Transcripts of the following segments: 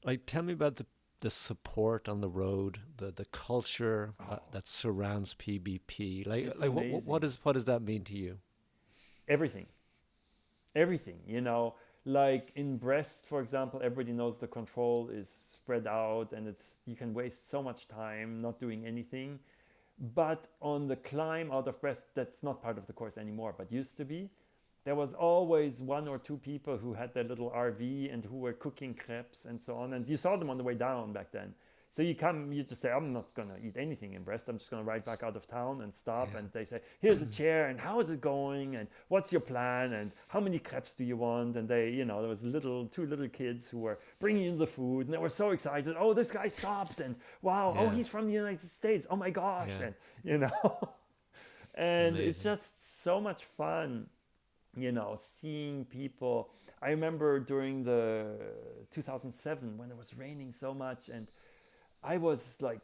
Like, tell me about the support on the road, the culture Oh, that surrounds PBP. it's What amazing. what does that mean to you? Everything, everything. Like in Brest, for example, everybody knows the control is spread out, and it's you can waste so much time not doing anything. But on the climb out of Brest, that's not part of the course anymore, but used to be. There was always one or two people who had their little RV and who were cooking crepes and so on. And you saw them on the way down back then. So you just say, I'm not going to eat anything in Brest. I'm just going to ride back out of town and stop. Yeah, And they say, here's a chair. And how is it going? And what's your plan? And how many crepes do you want? And there was two little kids who were bringing you the food. And they were so excited. Oh, this guy stopped. And wow, oh, yeah, he's from the United States. Oh my gosh. yeah. And, you know, and it's Amazing. just so much fun seeing people. I remember during the 2007 when it was raining so much, and I was like,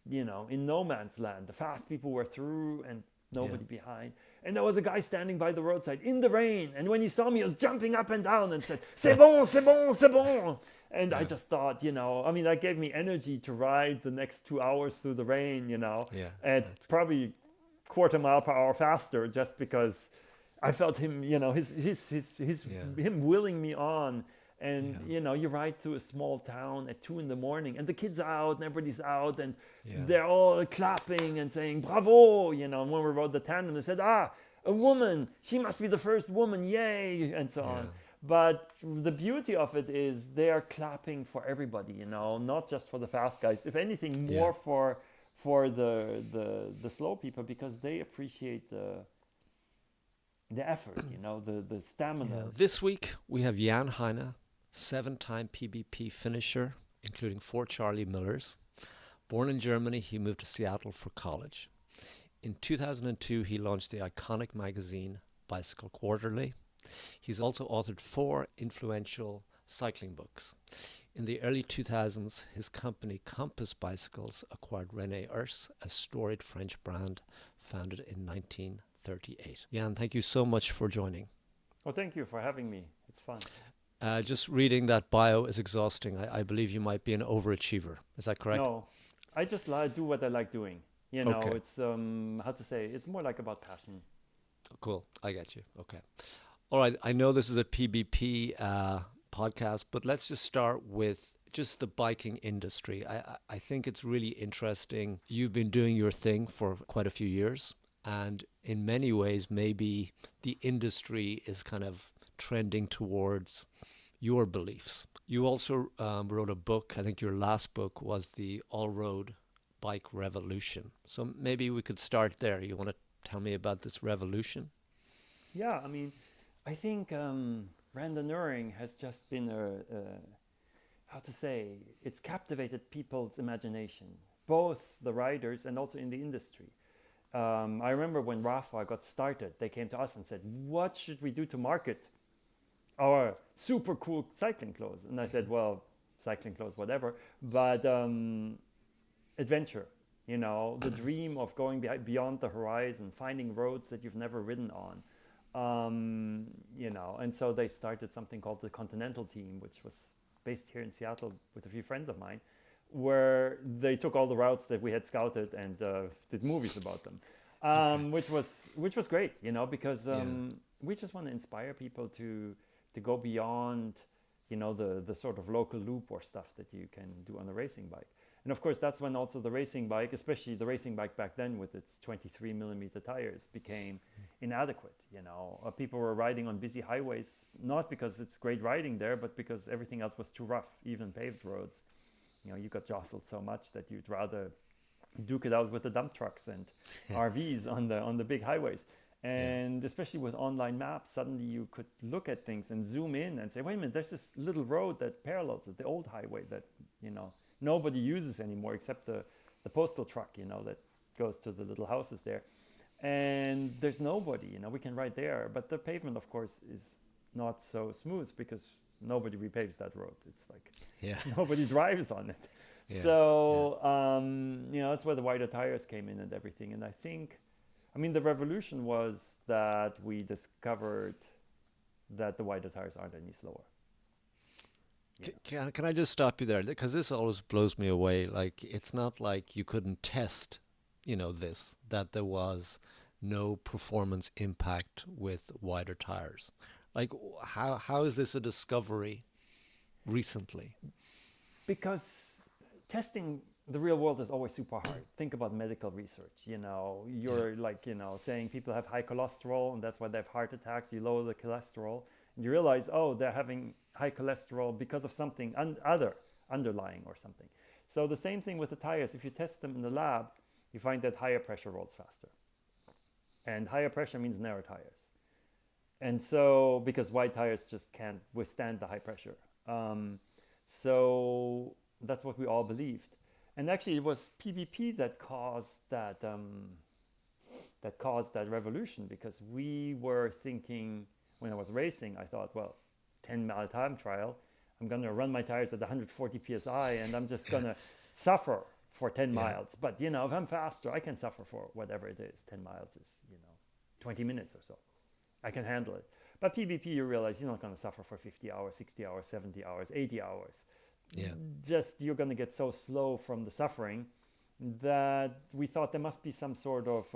in no man's land. The fast people were through and Yeah, nobody behind. And there was a guy standing by the roadside in the rain. And when he saw me, he was jumping up and down and said, C'est bon, c'est bon, c'est bon. And I yeah, just thought, that gave me energy to ride the next 2 hours through the rain, yeah. at That's probably quarter mile per hour faster just because I felt him, his yeah, him willing me on. And yeah, you ride through a small town at 2 in the morning, and the kids are out, and everybody's out, and yeah, they're all clapping and saying "Bravo!" And when we rode the tandem, they said, "Ah, a woman! She must be the first woman! Yay!" and so yeah, on. But the beauty of it is they are clapping for everybody, not just for the fast guys. If anything, yeah. more for the slow people, because they appreciate the effort, the Yeah. stamina. This week we have Jan Heine, seven-time PBP finisher, including four Charly Millers. Born in Germany, he moved to Seattle for college. In 2002, he launched the iconic magazine Bicycle Quarterly. He's also authored four influential cycling books. In the early 2000s, his company Compass Bicycles acquired Rene Herse, a storied French brand founded in 1938. Jan, thank you so much for joining. Well, thank you for having me. It's fun. Just reading that bio is exhausting. I believe you might be an overachiever. Is that correct? No, I just do what I like doing. Okay, It's how to say. It's more like about passion. cool. I get you. Okay. All right. I know this is a PBP podcast, but let's just start with just the biking industry. I think it's really interesting. You've been doing your thing for quite a few years, and in many ways, maybe the industry is kind of trending towards your beliefs. You also wrote a book. I think your last book was The All Road Bike Revolution. So maybe we could start there. You want to tell me about this revolution? Yeah, I think randonneuring has just been a how to say. It's captivated people's imagination, both the riders and also in the industry. I remember when Rafa got started, they came to us and said, "What should we do to market our super cool cycling clothes?" And I said, "Well, cycling clothes, whatever, but adventure. The dream of going beyond the horizon, finding roads that you've never ridden on." And so they started something called the Continental Team, which was based here in Seattle with a few friends of mine, where they took all the routes that we had scouted and did movies about them, Okay. which was great, because Yeah. we just want to inspire people to go beyond, the sort of local loop or stuff that you can do on a racing bike. And of course, that's when also the racing bike, especially the racing bike back then with its 23 millimeter tires, became inadequate. People were riding on busy highways, not because it's great riding there, but because everything else was too rough, even paved roads. You got jostled so much that you'd rather duke it out with the dump trucks and Yeah. RVs on the big highways. Yeah. And especially with online maps, suddenly you could look at things and zoom in and say, wait a minute, there's this little road that parallels it, the old highway that nobody uses anymore except the postal truck, that goes to the little houses there. And there's nobody, we can ride there. But the pavement, of course, is not so smooth because nobody repaves that road. It's like Yeah. nobody drives on it. Yeah. Yeah. So, that's where the wider tires came in and everything. And I think, the revolution was that we discovered that the wider tires aren't any slower. You know. Can I just stop you there? Because this always blows me away. Like, it's not like you couldn't test, that there was no performance impact with wider tires. Like, how is this a discovery recently? Because testing the real world is always super hard. Think about medical research. Yeah. You're like, saying people have high cholesterol and that's why they have heart attacks. You lower the cholesterol and you realize, oh, they're having high cholesterol because of something other underlying or something. So the same thing with the tires. If you test them in the lab, you find that higher pressure rolls faster. And higher pressure means narrow tires. And so, because wide tires just can't withstand the high pressure. So that's what we all believed. And actually, it was PBP that caused that revolution, because we were thinking, when I was racing, I thought, well, 10-mile time trial, I'm going to run my tires at 140 psi, and I'm just going to suffer for 10 Yeah. miles. But if I'm faster, I can suffer for whatever it is. 10 miles is 20 minutes or so. I can handle it. But PBP, you realize you're not going to suffer for 50 hours, 60 hours, 70 hours, 80 hours. Yeah. Just you're going to get so slow from the suffering that we thought there must be some sort of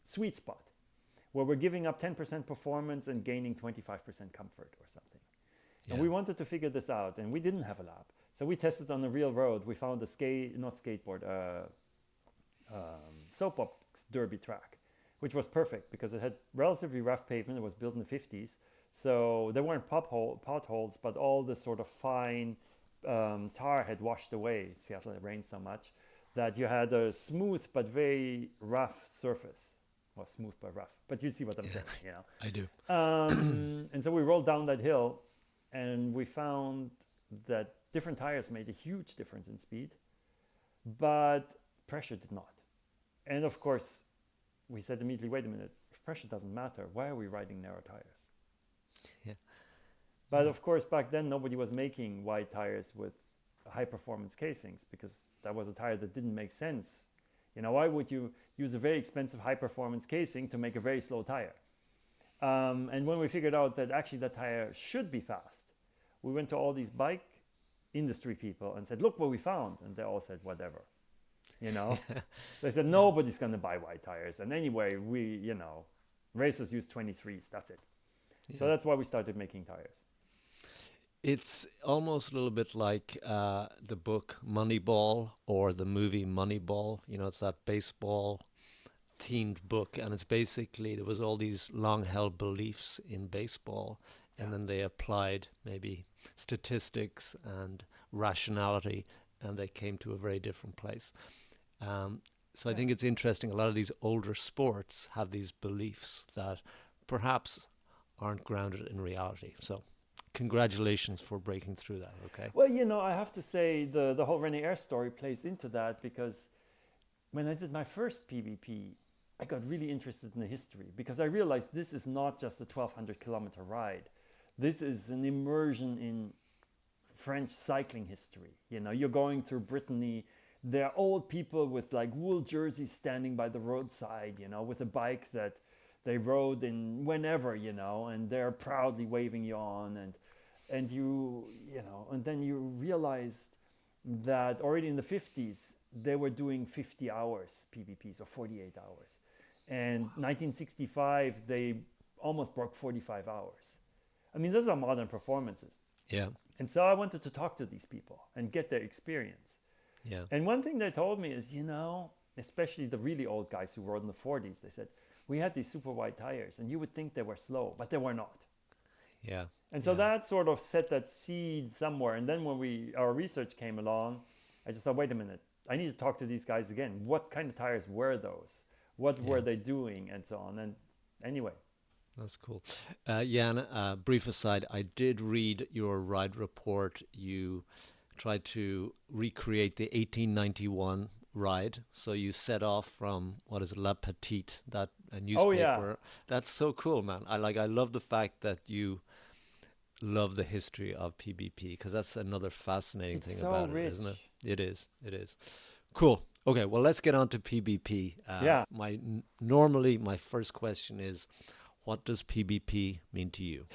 sweet spot where we're giving up 10% performance and gaining 25% comfort or something. Yeah. And we wanted to figure this out, and we didn't have a lab. So we tested on the real road. We found a soapbox derby track, which was perfect because it had relatively rough pavement. It was built in the 50s. So there weren't potholes, but all the sort of fine tar had washed away. Seattle had rained so much that you had a smooth but very rough surface. Well, smooth but rough. But you see what I'm saying, I do. And so we rolled down that hill, and we found that different tires made a huge difference in speed, but pressure did not. And of course, we said immediately, wait a minute, if pressure doesn't matter, why are we riding narrow tires? Yeah. But of course, back then, nobody was making wide tires with high performance casings, because that was a tire that didn't make sense. Why would you use a very expensive high performance casing to make a very slow tire? And when we figured out that actually that tire should be fast, we went to all these bike industry people and said, look what we found. And they all said, whatever. They said, nobody's going to buy wide tires. And anyway, racers use 23s. That's it. Yeah. So that's why we started making tires. It's almost a little bit like the book Moneyball or the movie Moneyball. It's that baseball themed book, and it's basically, there was all these long held beliefs in baseball, and then they applied maybe statistics and rationality, and they came to a very different place. So I think it's interesting, a lot of these older sports have these beliefs that perhaps aren't grounded in reality. So congratulations for breaking through that. Okay. Well, I have to say the whole Rene Herse story plays into that, because when I did my first PBP, I got really interested in the history, because I realized this is not just a 1,200 kilometer ride. This is an immersion in French cycling history. You're going through Brittany. There are old people with like wool jerseys standing by the roadside, with a bike that they rode in whenever, and they're proudly waving you on. And then you realized that already in the 50s, they were doing 50 hours PBPs or 48 hours. And 1965, they almost broke 45 hours. I mean, those are modern performances. Yeah. And so I wanted to talk to these people and get their experience. Yeah. And one thing they told me is, especially the really old guys who rode in the 40s, they said, we had these super wide tires and you would think they were slow, but they were not. Yeah. And so that sort of set that seed somewhere. And then when our research came along, I just thought, wait a minute, I need to talk to these guys again. What kind of tires were those? What were they doing? And so on. And anyway. That's cool. Jan, brief aside, I did read your ride report. You tried to recreate the 1891 ride. So you set off from, what is it, La Petite, that newspaper. Oh, yeah. That's so cool, man. I love the fact that you love the history of PBP, because that's another fascinating thing so about rich. it, isn't it? It is. Cool. Okay, well, let's get on to PBP. Normally my first question is, what does PBP mean to you?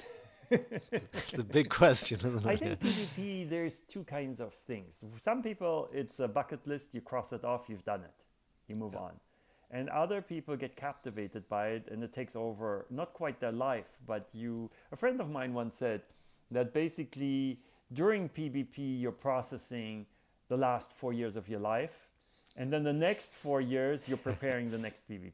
It's a big question, isn't I it? think PvP, there's two kinds of things. Some people, it's a bucket list, you cross it off, you've done it, you move Yeah. on. And other people get captivated by it and it takes over not quite their life, but a friend of mine once said that basically during PvP, you're processing the last 4 years of your life. And then the next 4 years, you're preparing the next PvP.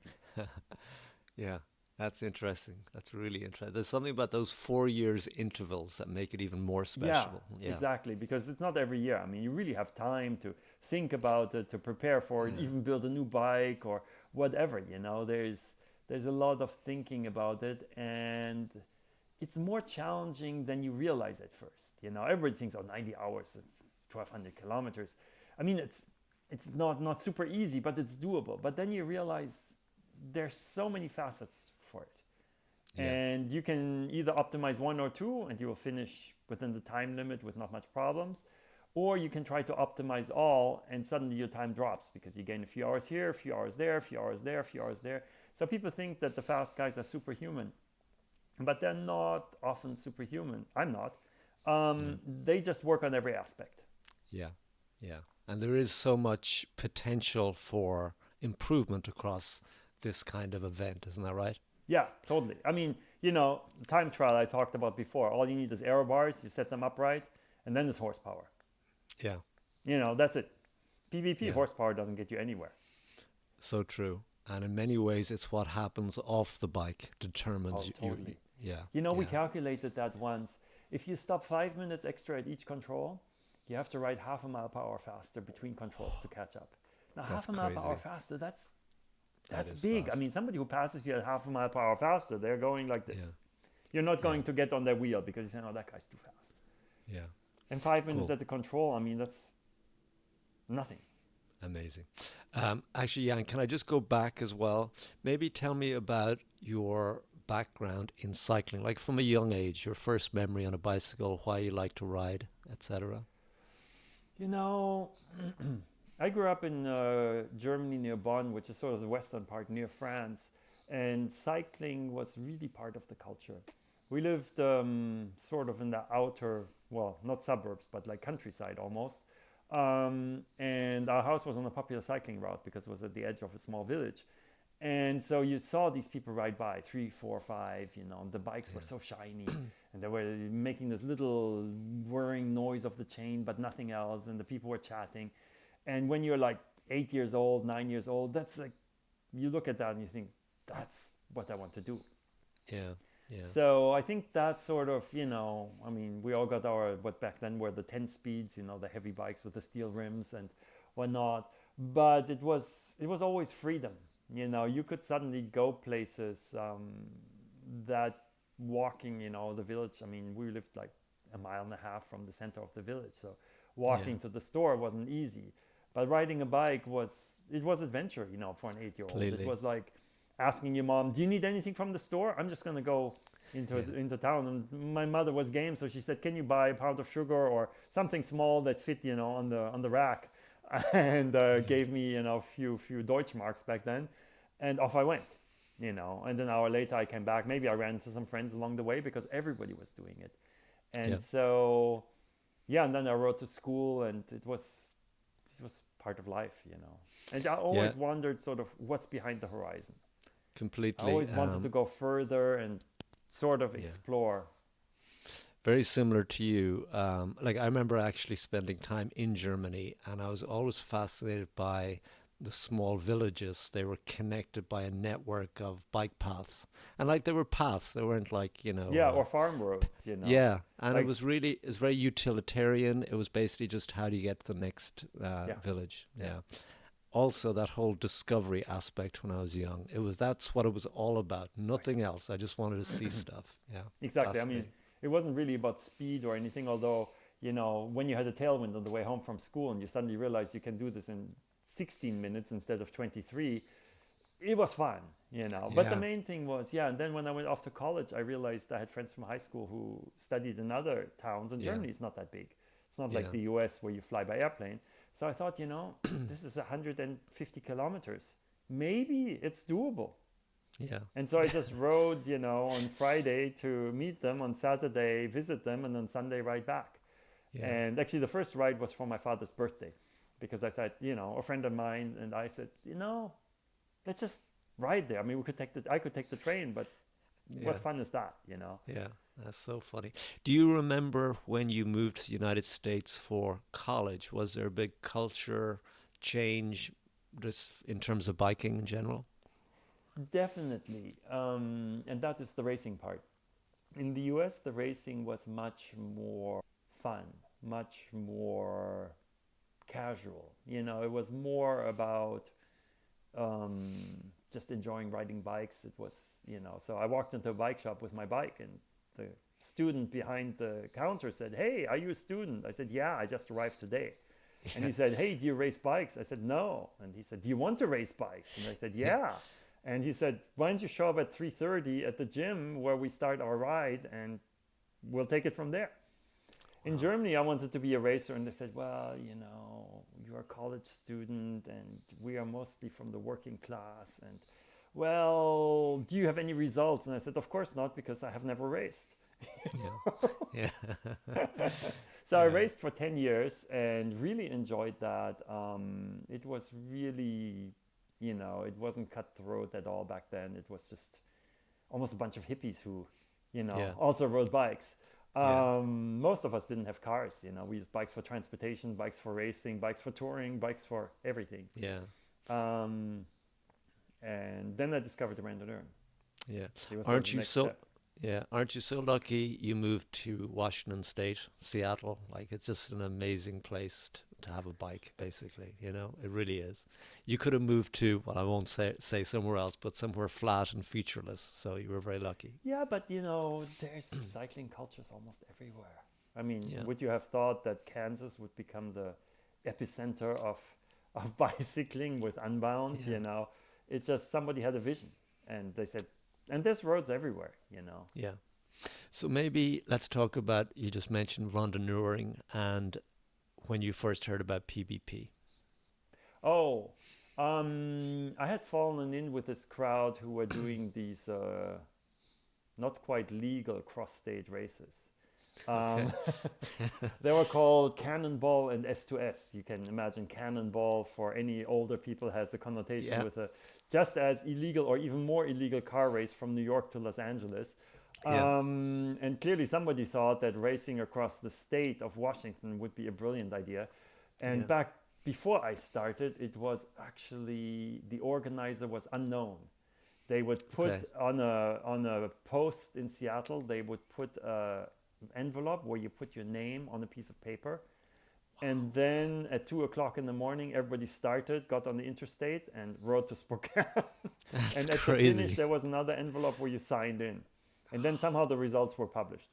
Yeah, that's interesting. That's really interesting. There's something about those 4 years intervals that make it even more Yeah, special. Yeah. exactly. Because it's not every year. I mean, you really have time to think about it, to prepare for it, Yeah. even build a new bike or whatever. There's a lot of thinking about it, and it's more challenging than you realize at first. Everybody thinks, oh, 90 hours, 1,200 kilometers. I mean, it's not super easy, but it's doable. But then you realize there's so many facets for it. Yeah. And you can either optimize one or two and you will finish within the time limit with not much problems, or you can try to optimize all and suddenly your time drops because you gain a few hours here, a few hours there, a few hours there, a few hours there. So people think that the fast guys are superhuman, but they're not often superhuman. I'm not. Yeah. They just work on every aspect. Yeah. Yeah. And there is so much potential for improvement across this kind of event, isn't that right? Yeah, totally. I mean, time trial I talked about before. All you need is aero bars, you set them up right, and then it's horsepower. Yeah. That's it. PvP Yeah. horsepower doesn't get you anywhere. So true. And in many ways, it's what happens off the bike determines Oh, you. totally. Yeah. We Yeah. calculated that once. If you stop 5 minutes extra at each control, you have to ride half a mile per hour faster between controls to catch up. Now, That's half a mile per hour crazy. faster, That that's is big. I fast. mean, somebody who passes you at half a mile per hour faster, they're going like this. Yeah. You're not Yeah. going to get on their wheel because you're saying, oh, that guy's too fast. Yeah. And 5 minutes Cool. at the control, I mean, that's nothing. Amazing. Actually, Jan, can I just go back as well? Maybe tell me about your background in cycling, like from a young age, your first memory on a bicycle, why you like to ride, etc. You know, I grew up in Germany near Bonn, which is sort of the western part near France, and cycling was really part of the culture. We lived sort of in the outer, well, not suburbs, but like countryside almost. And our house was on a popular cycling route because it was at the edge of a small village. And so you saw these people ride by, three, four, five, and the bikes were so shiny and they were making this little whirring noise of the chain, but nothing else. And the people were chatting. And when you're like 8 years old, 9 years old, that's like, you look at that and you think, that's what I want to do. Yeah. Yeah. So I think that sort of, I mean, we all got what back then were the 10 speeds, the heavy bikes with the steel rims and whatnot. But it was always freedom. You could suddenly go places that walking, the village. I mean, we lived like a mile and a half from the center of the village. So walking to the store wasn't easy. But riding a bike was adventure, for an 8-year-old. Completely. It was like asking your mom, do you need anything from the store? I'm just going to go into town. And my mother was game. So she said, can you buy a pound of sugar or something small that fit, on the rack? And gave me, a few Deutschmarks back then. And off I went, and then an hour later I came back. Maybe I ran into some friends along the way because everybody was doing it. And so, and then I rode to school and it was part of life, And I always wondered sort of what's behind the horizon. Completely. I always wanted to go further and sort of explore. Very similar to you. Like I remember actually spending time in Germany, and I was always fascinated by the small villages. They were connected by a network of bike paths, and like they were paths. They weren't like or farm roads. Yeah, and Like, it was very utilitarian. It was basically just how do you get to the next village. Yeah. Also, that whole discovery aspect when I was young, that's what it was all about. Nothing else. I just wanted to see stuff. Yeah, exactly. I mean, it wasn't really about speed or anything. Although when you had a tailwind on the way home from school and you suddenly realized you can do this in 16 minutes instead of 23, it was fun. But the main thing was, and then when I went off to college, I realized I had friends from high school who studied in other towns, and Germany is not that big. It's not like the US where you fly by airplane. So I thought, this is 150 kilometers. Maybe it's doable. Yeah. And so I just rode, on Friday to meet them, on Saturday visit them, and on Sunday ride back. Yeah. And actually, the first ride was for my father's birthday, because I thought, a friend of mine and I said, let's just ride there. I mean, I could take the train, but Yeah. what fun is that? Yeah. That's so funny. Do you remember when you moved to the United States for college? Was there a big culture change just in terms of biking in general? Definitely. And that is the racing part. In the US, the racing was much more fun, much more casual. It was more about just enjoying riding bikes. It was, so I walked into a bike shop with my bike, and the student behind the counter said, "Hey, are you a student?" I said, "Yeah, I just arrived today." And he said, "Hey, do you race bikes?" I said, "No." And he said, "Do you want to race bikes?" And I said, "Yeah." And he said, "Why don't you show up at 3:30 at the gym where we start our ride, and we'll take it from there." In Germany, I wanted to be a racer, and they said, "Well, you're a college student, and we are mostly from the working class. And, well, do you have any results?" And I said, "Of course not, because I have never raced." Yeah. Yeah. So I Yeah. raced for 10 years and really enjoyed that. It was really, it wasn't cutthroat at all back then. It was just almost a bunch of hippies who, Yeah. also rode bikes. Yeah. Most of us didn't have cars. We used bikes for transportation, bikes for racing, bikes for touring, bikes for everything. Yeah. Um, and then I discovered the randonneuring. Yeah. It was sort of Aren't the you next so step. yeah, aren't you so lucky you moved to Washington State, Seattle? Like it's just an amazing place to have a bike, basically, It really is. You could have moved to, well, I won't say somewhere else, but somewhere flat and featureless, so you were very lucky. Yeah, but there's cycling cultures almost everywhere. I mean, Yeah. would you have thought that Kansas would become the epicenter of bicycling with Unbound? Yeah. It's just somebody had a vision, and they said, and there's roads everywhere. Yeah. So maybe let's talk about, you just mentioned randonneuring and when you first heard about PBP. Oh, I had fallen in with this crowd who were doing these not quite legal cross-state races. Okay. Um, they were called Cannonball and S2S. You can imagine Cannonball, for any older people, has the connotation Yeah. with a just as illegal or even more illegal car race from New York to Los Angeles. Yeah. And clearly somebody thought that racing across the state of Washington would be a brilliant idea. Yeah. And back before I started, it was actually, the organizer was unknown. They would put Okay. on a post in Seattle, they would put an envelope where you put your name on a piece of paper. And then at 2 o'clock in the morning, everybody started, got on the interstate, and rode to Spokane. That's And at the crazy. finish, there was another envelope where you signed in. And then somehow the results were published.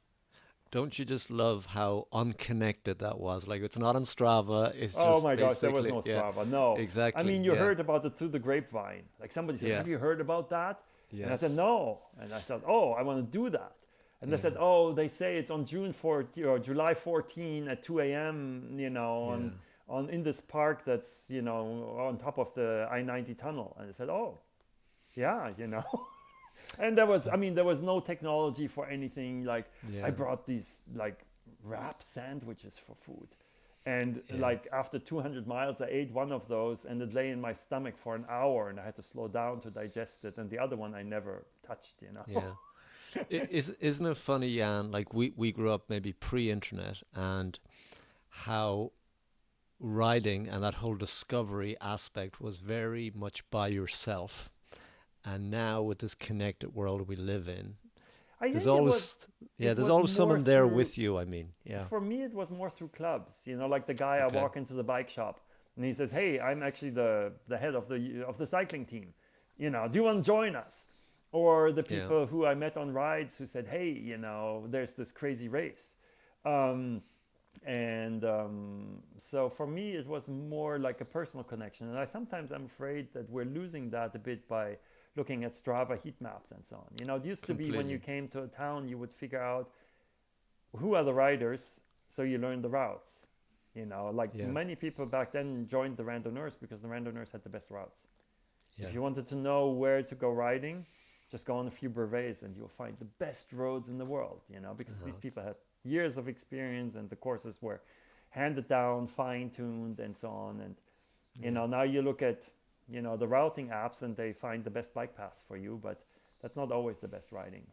Don't you just love how unconnected that was? Like it's not on Strava. It's Oh just my gosh, there was basically, no yeah, Strava. No. I exactly. mean, you Yeah. heard about it through the grapevine. Like somebody said, Yeah. "Have you heard about that?" And I said, Yes. "No." And I thought, "Oh, I want to do that." And they Yeah. said, "Oh, they say it's on June 14 or July 14 at 2 a.m., Yeah. on in this park that's, on top of the I-90 tunnel." And I said, "Oh, yeah." And there was no technology for anything. Like, Yeah. I brought these like wrap sandwiches for food. And Yeah. like after 200 miles, I ate one of those, and it lay in my stomach for an hour, and I had to slow down to digest it. And the other one I never touched. Yeah. Isn't it funny, Jan? Like we grew up maybe pre-internet, and how riding and that whole discovery aspect was very much by yourself. And now with this connected world we live in, I there's think always it there's was always more someone there through with you. I mean, yeah. for me it was more through clubs. Like the guy, I Okay. walk into the bike shop, and he says, "Hey, I'm actually the head of the cycling team. Do you want to join us?" Or the Yeah. people who I met on rides who said, "Hey, there's this crazy race." And so for me it was more like a personal connection, and I'm afraid that we're losing that a bit by looking at Strava heat maps and so on. It used to be when you Completely. came to a town, you would figure out who are the riders, so you learn the routes. Like Yeah. many people back then joined the randonneurs because the randonneurs had the best routes. Yeah. If you wanted to know where to go riding, just go on a few brevets and you'll find the best roads in the world, you know, because these people had years of experience and the courses were handed down, fine-tuned and so on. And, you know, now you look at, you know, the routing apps and they find the best bike paths for you, but that's not always the best riding.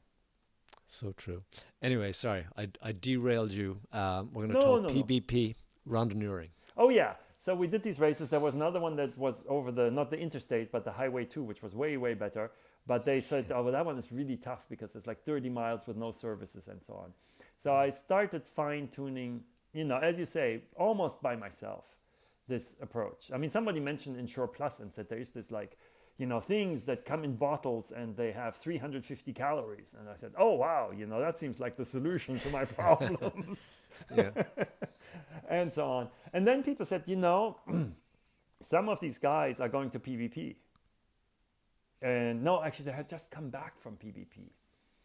So true. Anyway, sorry, I derailed you. We're going to No, talk PBP, randonneuring. Oh yeah. So we did these races. There was another one that was over the, not the interstate, but the Highway 2, which was way, way better. But they said, oh, well, that one is really tough because it's like 30 miles with no services and so on. So I started fine-tuning, you know, as you say, almost by myself, this approach. I mean, somebody mentioned Insure Plus and said there is this like, you know, things that come in bottles and they have 350 calories. And I said, oh, wow, you know, that seems like the solution to my problems. Yeah. And so on. And then people said, you know, some of these guys are going to PBP. And no, actually, they had just come back from PBP.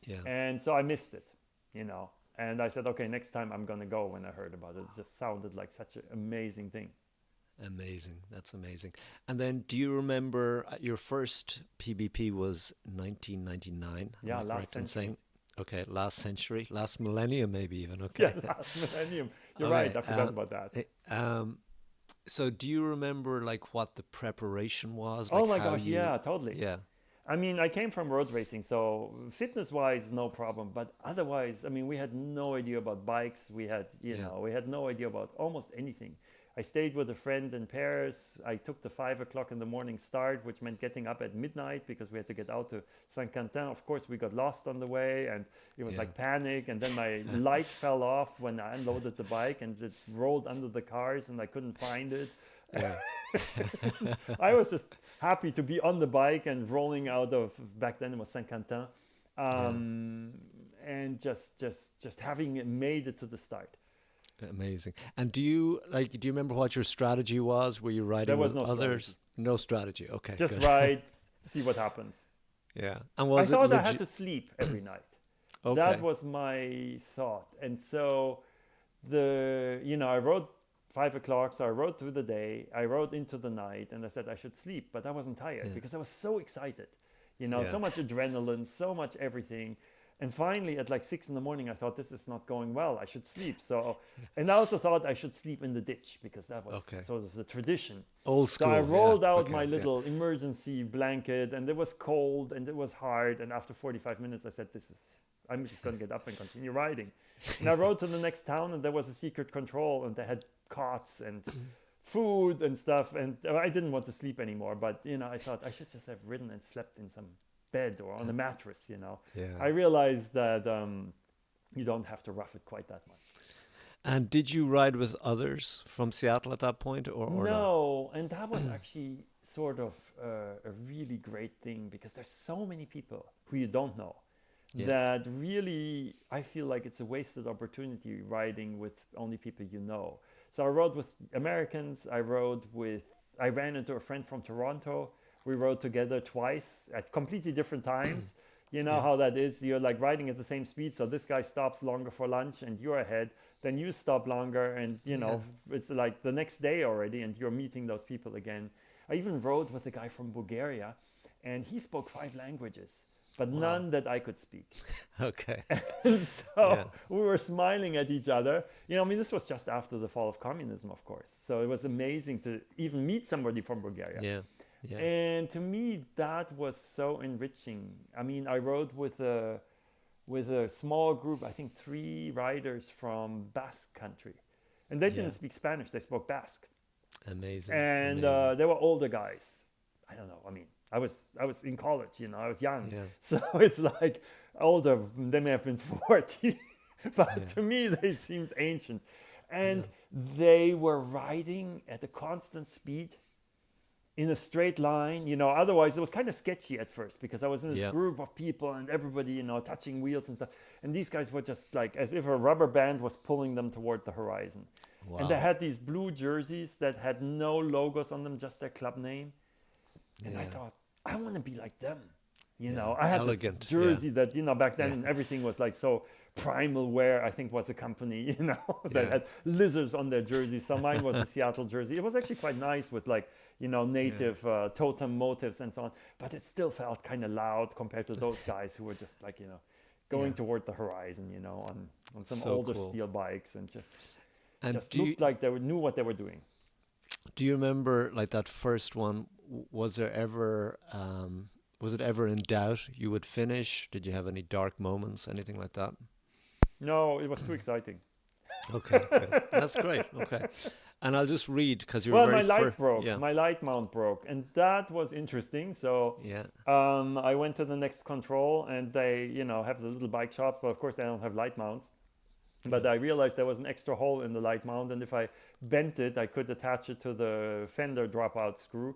Yeah. And so I missed it, you know. And I said, okay, next time I'm going to go when I heard about it. It just sounded like such an amazing thing. Amazing. That's amazing. And then do you remember your first PBP was 1999? Yeah, Am I last correct in century. saying? Okay, last century, last millennium maybe even. Okay. Yeah, last millennium. You're Okay, right. I forgot about that. So do you remember like what the preparation was? Oh Like my how gosh, you, yeah, totally. Yeah. I mean, I came from road racing, so fitness-wise, no problem. But otherwise, I mean, we had no idea about bikes. We had, you know, we had no idea about almost anything. I stayed with a friend in Paris. I took the 5 o'clock in the morning start, which meant getting up at midnight because we had to get out to Saint-Quentin. Of course, we got lost on the way and it was like panic. And then my light fell off when I unloaded the bike and it rolled under the cars and I couldn't find it. Yeah. I was just happy to be on the bike and rolling out of, back then it was Saint-Quentin, and just having made it to the start. Amazing. And do you remember what your strategy was? Were you riding There was with no others? strategy. No strategy. Okay. Just good. ride, see what happens. Yeah. And was I thought it I had to sleep every night. Okay. That was my thought. And so I rode 5 o'clock, so I rode through the day, I rode into the night, and I said I should sleep, but I wasn't tired because I was so excited. You know, so much adrenaline, so much everything. And finally, at like 6 in the morning, I thought, this is not going well. I should sleep. So, and I also thought I should sleep in the ditch because that was sort of the tradition. Old school. So I rolled out my little emergency blanket, and it was cold and it was hard. And after 45 minutes, I said, I'm just going to get up and continue riding. And I rode to the next town, and there was a secret control, and they had cots and food and stuff. And I didn't want to sleep anymore. But, you know, I thought I should just have ridden and slept in some bed or on a mattress, you know. I realized that you don't have to rough it quite that much. And did you ride with others from Seattle at that point or no? And that was actually sort of a really great thing because there's so many people who you don't know that really, I feel like it's a wasted opportunity riding with only people you know. So I rode with Americans. I ran into a friend from Toronto. We rode together twice at completely different times. You know how that is. You're like riding at the same speed. So this guy stops longer for lunch and you're ahead. Then you stop longer and, you know, it's like the next day already and you're meeting those people again. I even rode with a guy from Bulgaria and he spoke 5 languages, but none that I could speak. Okay. And so we were smiling at each other. You know, I mean, this was just after the fall of communism, of course. So it was amazing to even meet somebody from Bulgaria. Yeah. And to me, that was so enriching. I mean, I rode with a small group, I think 3 riders from Basque country. And they didn't speak Spanish, they spoke Basque. Amazing. And they were older guys. I don't know, I mean, I was in college, you know, I was young. Yeah. So it's like older, they may have been 40. But to me, they seemed ancient. And they were riding at a constant speed in a straight line, you know, otherwise it was kind of sketchy at first because I was in this group of people and everybody, you know, touching wheels and stuff. And these guys were just like as if a rubber band was pulling them toward the horizon. Wow. And they had these blue jerseys that had no logos on them, just their club name. And I thought, I want to be like them. I had elegant. this jersey that, back then everything was like so Primal Wear, I think was a company, that had lizards on their jersey. So mine was a Seattle jersey. It was actually quite nice with like, native totem motifs and so on. But it still felt kind of loud compared to those guys who were just like, going toward the horizon, on some older steel bikes and just looked like they knew what they were doing. Do you remember like that first one? Was it ever in doubt you would finish? Did you have any dark moments, anything like that? No, it was too exciting. Okay, good. That's great. Okay, and I'll just read because you're my light broke. Yeah. My light mount broke, and that was interesting. So I went to the next control, and they have the little bike shops, but of course they don't have light mounts. But I realized there was an extra hole in the light mount, and if I bent it, I could attach it to the fender dropout screw.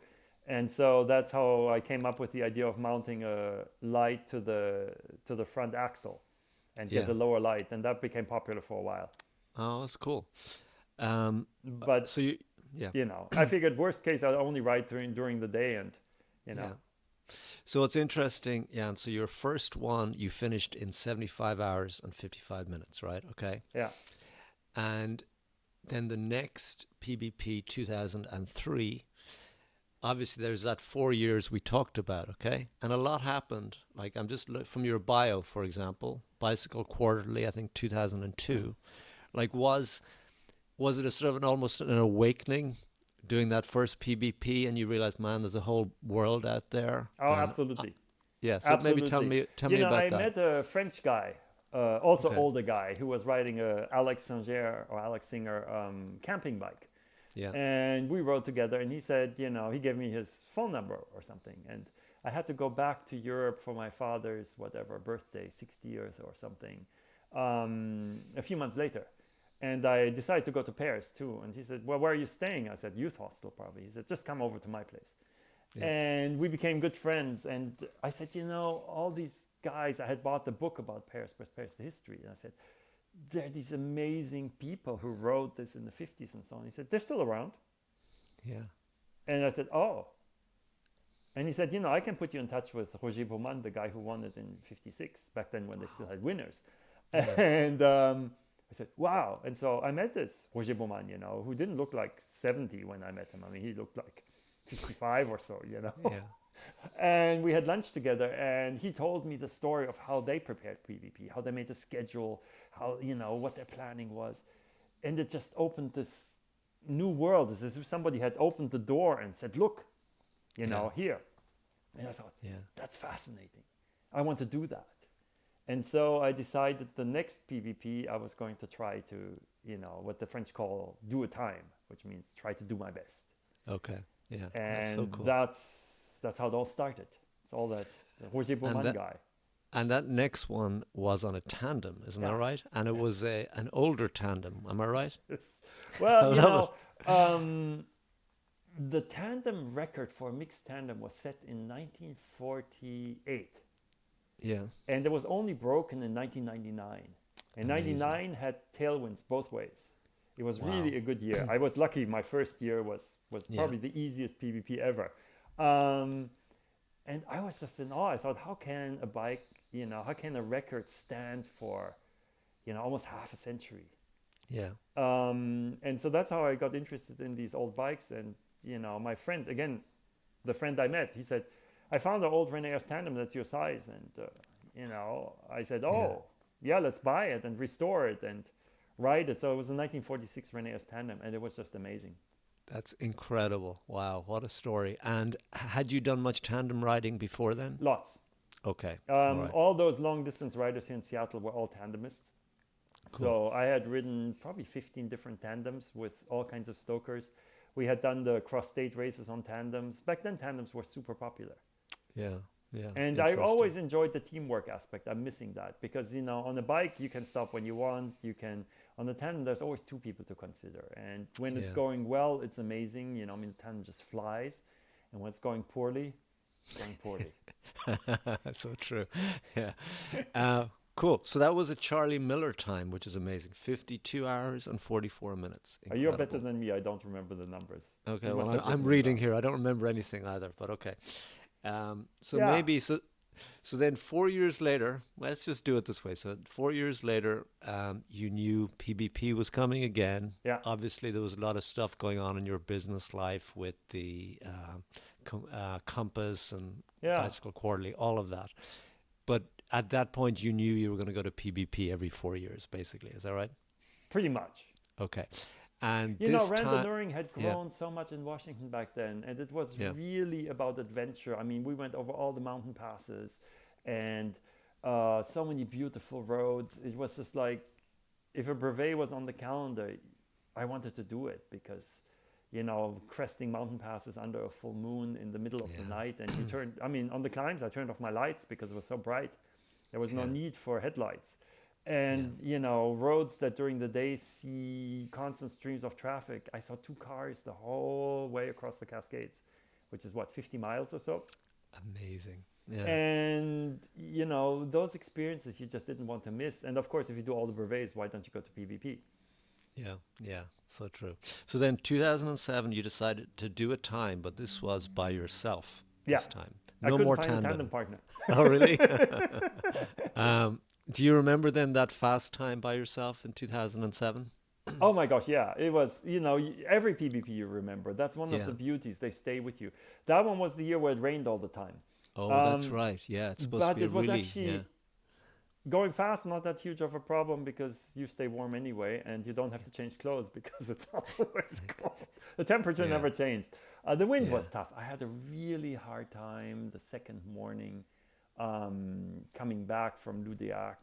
And so that's how I came up with the idea of mounting a light to the front axle and get the lower light, and that became popular for a while. Oh, that's cool. But so I figured worst case I'll only ride during the day, and So it's interesting, Jan. So your first one you finished in 75 hours and 55 minutes, right? Okay. Yeah. And then the next PBP 2003. Obviously, there's that 4 years we talked about, okay? And a lot happened. Like, I'm just from your bio, for example, Bicycle Quarterly, I think 2002. Like, was it a sort of almost an awakening doing that first PBP, and you realized, man, there's a whole world out there? Oh, absolutely. So absolutely. Maybe tell me about that. I met a French guy, also older guy, who was riding a Alex Singer camping bike. Yeah. And we rode together, and he said, he gave me his phone number or something. And I had to go back to Europe for my father's, birthday, 60th or something, a few months later. And I decided to go to Paris too. And he said, well, where are you staying? I said, youth hostel probably. He said, just come over to my place. Yeah. And we became good friends. And I said, all these guys, I had bought the book about Brest Paris, the history. And I said, there are these amazing people who wrote this in the 50s and so on. He said, they're still around. Yeah. And I said, oh. And he said, I can put you in touch with Roger Baumann, the guy who won it in 56, back then when they still had winners. Yeah. And I said, wow. And so I met this Roger Baumann, who didn't look like 70 when I met him. I mean, he looked like 55 or so, Yeah. And we had lunch together, and he told me the story of how they prepared PBP, how they made a schedule, how, what their planning was. And it just opened this new world. It's as if somebody had opened the door and said, look, here. And I thought, that's fascinating. I want to do that. And so I decided the next PBP I was going to try to, what the French call do a time, which means try to do my best. Okay. Yeah. And that's so cool. That's how it all started. It's all that Roger Baumann guy. And that next one was on a tandem, isn't that right? And it was an older tandem, am I right? Yes. Well, the tandem record for a mixed tandem was set in 1948. Yeah. And it was only broken in 1999. And 99 had tailwinds both ways. It was really a good year. I was lucky. My first year was probably the easiest PBP ever. And I was just in awe. I thought, how can a bike, how can a record stand for, almost half a century? Yeah. And so that's how I got interested in these old bikes. And, my friend, again, the friend I met, he said, I found an old Rene Herse tandem that's your size. And, I said, let's buy it and restore it and ride it. So it was a 1946 Rene Herse tandem, and it was just amazing. That's incredible. Wow, what a story. And had you done much tandem riding before then? Lots. Okay. All those long distance riders here in Seattle were all tandemists. Cool. So I had ridden probably 15 different tandems with all kinds of stokers. We had done the cross-state races on tandems. Back then, tandems were super popular. Yeah. And I always enjoyed the teamwork aspect. I'm missing that because, on a bike, you can stop when you want. On the tandem, there's always two people to consider. And when it's going well, it's amazing. The tandem just flies. And when it's going poorly, it's going poorly. So true. Yeah. Cool. So that was a Charly Miller time, which is amazing. 52 hours and 44 minutes. Incredible. You're better than me. I don't remember the numbers. Okay. Well, I'm reading here. I don't remember anything either, but okay. Maybe So then 4 years later, let's just do it this way. So 4 years later, you knew PBP was coming again. Yeah, Obviously, there was a lot of stuff going on in your business life with the Compass and yeah, Bicycle Quarterly, all of that. But at that point, you knew you were going to go to PBP every 4 years, basically. Is that right? pretty much. Okay. And You know, this time, randonneuring had yeah, grown so much in Washington back then, and it was yeah, really about adventure. I mean, we went over all the mountain passes and so many beautiful roads. It was just like, if a brevet was on the calendar, I wanted to do it because, you know, cresting mountain passes under a full moon in the middle of the yeah, night. And you turn, I mean, on the climbs, I turned off my lights because it was so bright. There was no yeah, need for headlights. yeah, And, you know, roads that during the day see constant streams of traffic. I saw two cars the whole way across the Cascades, which is what, 50 miles or so. amazing. Yeah, And, you know, those experiences you just didn't want to miss. And of course, if you do all the brevets, why don't you go to PBP? yeah, yeah. So true. So then 2007, you decided to do a time, but this was by yourself Yeah, this time. I No couldn't more find a tandem tandem. partner. Oh, really? Do you remember then that fast time by yourself in 2007? Oh my gosh, yeah. It was, you know, every PBP you remember. That's one of Yeah. the beauties. They stay with you. That one was the year where it rained all the time. Oh, that's Um, right. Yeah, it's supposed to but be a it was really, yeah, actually going fast, not that huge of a problem because you stay warm anyway and you don't have to change clothes because it's always cold. The temperature yeah, never changed. The wind yeah, was tough. I had a really hard time the second morning coming back from Ludeac.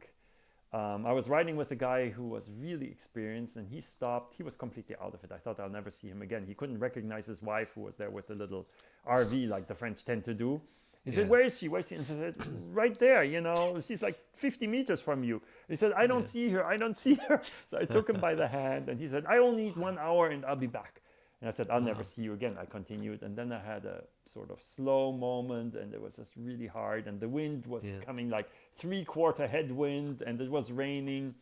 I was riding with a guy who was really experienced and he stopped. He was completely out of it. I thought I'll never see him again. He couldn't recognize his wife who was there with a little RV like the French tend to do. He said, yeah, "Where is she? Where is she?" And I said, "Right there, you know, she's like 50 meters from you." He said, "I don't yeah. see her. I don't see her." So I took him by the hand and he said, "I only need 1 hour and I'll be back." And I said, "I'll never Wow. see you again." I continued. And then I had a sort of slow moment and it was just really hard. And the wind was Yeah, coming like 3/4 headwind and it was raining.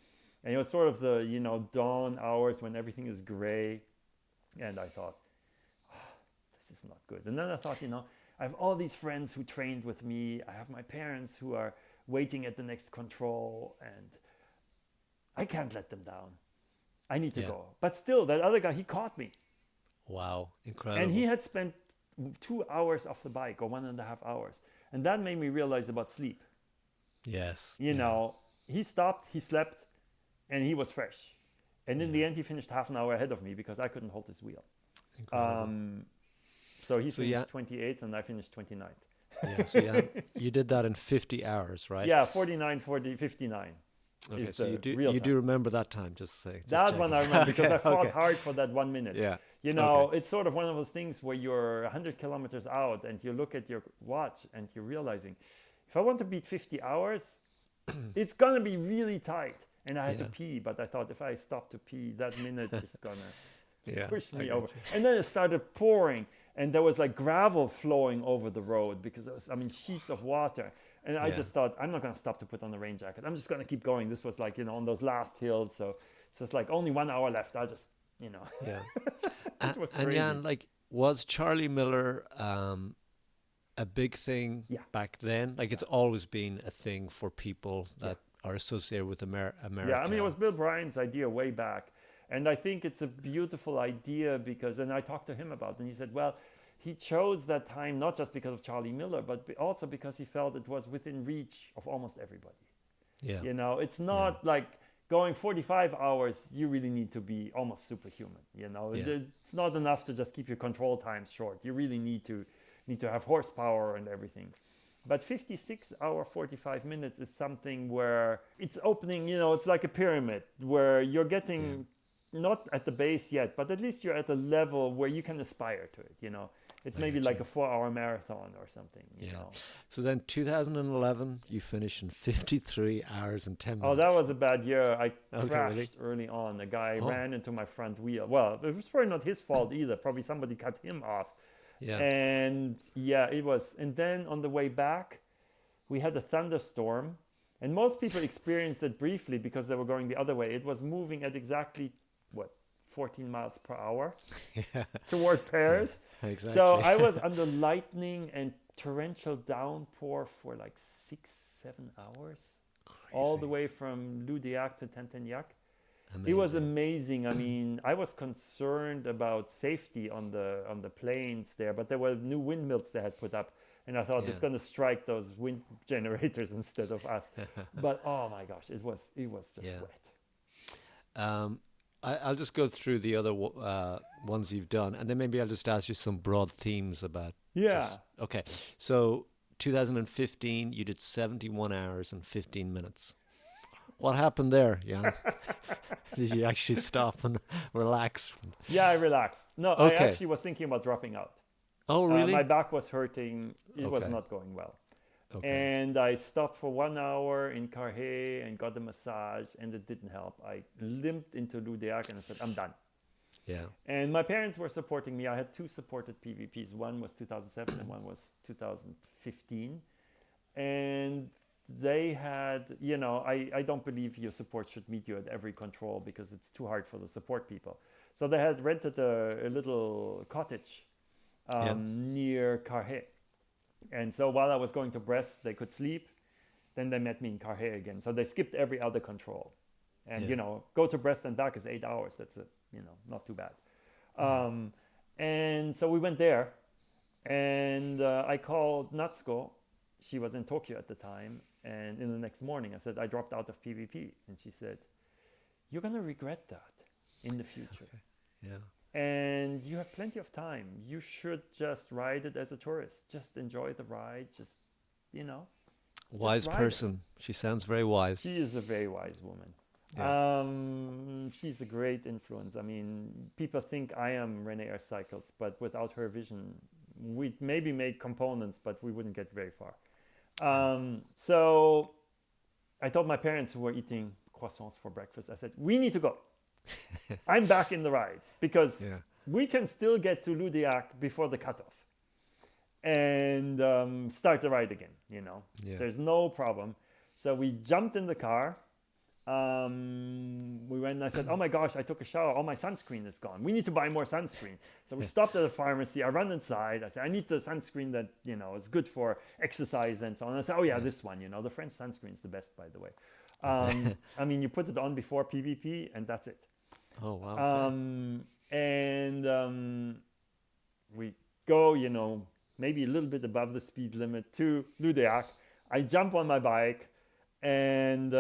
And it was sort of the, you know, dawn hours when everything is gray. And I thought, this is not good. And then I thought, you know, I have all these friends who trained with me. I have my parents who are waiting at the next control, and I can't let them down. I need to yeah. go. But still, that other guy, he caught me. Wow. And he Incredible. had spent 2 hours off the bike or 1.5 hours. And that made me realize about sleep. Yes. You Yeah. know, he stopped, he slept, and he was fresh. And in Yeah. the end, he finished half an hour ahead of me because I couldn't hold his wheel. Incredible. So he So finished yeah, 28th and I finished 29th. yeah. So yeah, you did that in 50 hours, right? Yeah, 49, 40, 59 Okay. is So the real you time. do remember that time? Just say, just That one checking. I remember because Okay. I fought Okay. hard for that 1 minute. Yeah. You know, Okay. it's sort of one of those things where you're 100 kilometers out and you look at your watch and you're realizing, if I want to beat 50 hours, it's going to be really tight. And I had to Yeah. pee, but I thought if I stop to pee, that minute is going to Yeah. push I me got over. you. And then it started pouring and there was like gravel flowing over the road because there was, I mean, sheets of water. And I Yeah. just thought, I'm not going to stop to put on the rain jacket. I'm just going to keep going. This was like, you know, on those last hills. So it's like only 1 hour left. I'll just, you know, Yeah. it was And crazy. Jan, like, was Charlie Miller a big thing Yeah. back then? Like, it's always been a thing for people Yeah. that are associated with America. Yeah, I mean, it was Bill Bryan's idea way back. And I think it's a beautiful idea because, and I talked to him about it, and he said, well, he chose that time not just because of Charlie Miller, but also because he felt it was within reach of almost everybody. Yeah. You know, it's not like going 45 hours, you really need to be almost superhuman. You know, Yeah. it's not enough to just keep your control times short. You really need to have horsepower and everything. But 56 hour 45 minutes is something where it's opening, you know, it's like a pyramid where you're getting not at the base yet, but at least you're at a level where you can aspire to it, you know. It's maybe get like you. a 4 hour marathon or something, you Yeah. know. So then 2011, you finished in 53 hours and 10 Oh, minutes. that was a bad year. I Okay, crashed really? early on. A guy Oh. ran into my front wheel. Well, it was probably not his fault either. Probably somebody cut him off. Yeah. And yeah, it was. And then on the way back, we had a thunderstorm. And most people experienced it briefly because they were going the other way. It was moving at exactly, what, 14 miles per hour Yeah. toward Paris. Exactly. So I was under lightning and torrential downpour for like 6-7 hours, all the Crazy. way from Loudéac to Tintignac. It was Amazing. amazing. I mean, I was concerned about safety on the planes there, but there were new windmills they had put up, and I thought Yeah. it's going to strike those wind generators instead of us. But oh my gosh, it was just Yeah. wet. Um, I'll just go through the other ones you've done, and then maybe I'll just ask you some broad themes about. Yeah. Okay. So 2015, you did 71 hours and 15 minutes. What happened there, Jan? Did you actually stop and relax? Yeah, I relaxed. No, I Okay. actually was thinking about dropping out. Oh, really? My back was hurting. It was Okay. not going well. Okay. And I stopped for 1 hour in Carhaix and got a massage, and it didn't help. I limped into Loudéac and I said, I'm done. Yeah. And my parents were supporting me. I had two supported PBPs. One was 2007 and one was 2015. And they had, I don't believe your support should meet you at every control because it's too hard for the support people. So they had rented a little cottage Yeah. near Carhaix. And so while I was going to Brest, they could sleep. Then they met me in Carhaix again. So they skipped every other control. And, Yeah. go to Brest and back is 8 hours. That's, not too bad. And so we went there. And I called Natsuko. She was in Tokyo at the time. And in the next morning, I said, I dropped out of PBP. And she said, you're going to regret that in the future. Okay. Yeah. And you have plenty of time. You should just ride it as a tourist. Just enjoy the ride. Just, Wise ride it. person. She sounds very wise. She is a very wise woman. Yeah. She's a great influence. I mean, people think I am Rene Herse Cycles, but without her vision, we'd maybe make components, but we wouldn't get very far. So I told my parents who were eating croissants for breakfast, I said, we need to go. I'm back in the ride because Yeah. we can still get to Loudéac before the cutoff and start the ride again, Yeah. There's no problem. So we jumped in the car. We went and I said, oh my gosh, I took a shower. All my sunscreen is gone. We need to buy more sunscreen. So we stopped at a pharmacy. I ran inside. I said, I need the sunscreen that, is good for exercise and so on. I said, oh yeah, this one, the French sunscreen is the best, by the way. I mean, you put it on before PBP and that's it. Oh, wow. Okay. And we go, maybe a little bit above the speed limit to Loudéac. I jump on my bike and